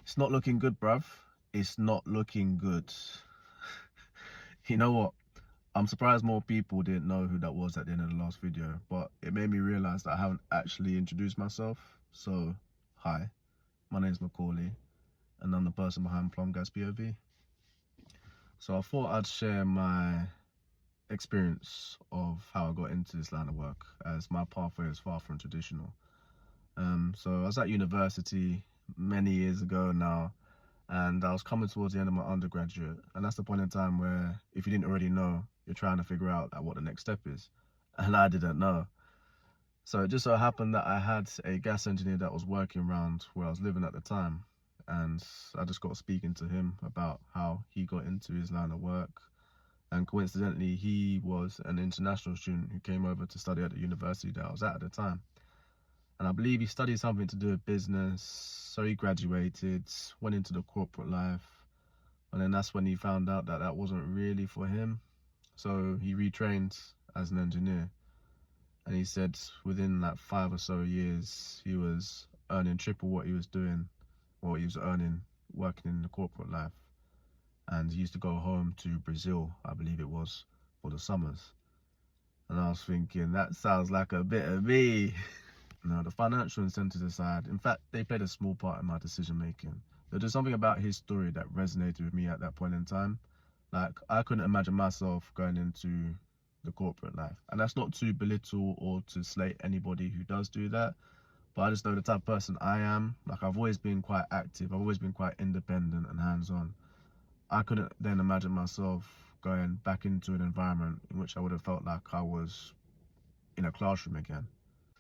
It's not looking good, bruv. It's not looking good. You know what? I'm surprised more people didn't know who that was at the end of the last video, but it made me realize that I haven't actually introduced myself. So, hi, my name is Macaulay, and I'm the person behind Plum Gas POV. So I thought I'd share my experience of how I got into this line of work, as my pathway is far from traditional. So I was at university many years ago now, and I was coming towards the end of my undergraduate, and that's the point in time where, if you didn't already know, you're trying to figure out what the next step is, and I didn't know. So it just so happened that I had a gas engineer that was working around where I was living at the time, and I just got speaking to him about how he got into his line of work. And coincidentally, he was an international student who came over to study at the university that I was at the time. And I believe he studied something to do with business, so he graduated, went into the corporate life, and then that's when he found out that that wasn't really for him. So he retrained as an engineer, and he said within like 5 or so years, he was earning triple what he was doing, what he was earning working in the corporate life. And he used to go home to Brazil, I believe it was, for the summers. And I was thinking, that sounds like a bit of me. No, the financial incentives aside, in fact, they played a small part in my decision making. There's just something about his story that resonated with me at that point in time. Like, I couldn't imagine myself going into the corporate life. And that's not to belittle or to slate anybody who does do that, but I just know the type of person I am. Like, I've always been quite active, I've always been quite independent and hands-on. I couldn't then imagine myself going back into an environment in which I would have felt like I was in a classroom again.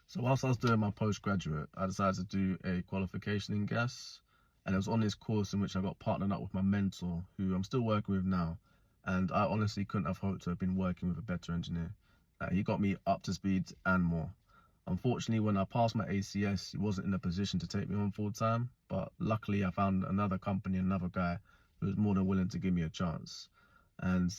So whilst I was doing my postgraduate, I decided to do a qualification in gas, and it was on this course in which I got partnered up with my mentor, who I'm still working with now, and I honestly couldn't have hoped to have been working with a better engineer. He got me up to speed and more. Unfortunately, when I passed my ACS, he wasn't in a position to take me on full time, but luckily I found another company, another guy who was more than willing to give me a chance. And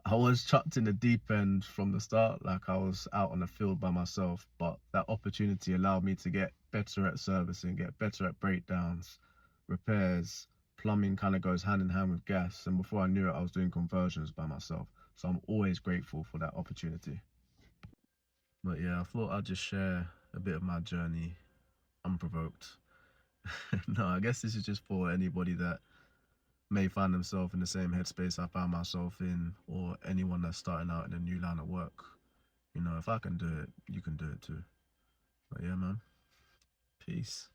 I was chucked in the deep end from the start, like I was out on the field by myself, but that opportunity allowed me to get better at servicing, get better at breakdowns, repairs. Plumbing kind of goes hand in hand with gas, and before I knew it, I was doing conversions by myself. So I'm always grateful for that opportunity. But yeah, I thought I'd just share a bit of my journey unprovoked. No, I guess this is just for anybody that may find themselves in the same headspace I found myself in, or anyone that's starting out in a new line of work. You know, if I can do it, you can do it too. But yeah, man, peace.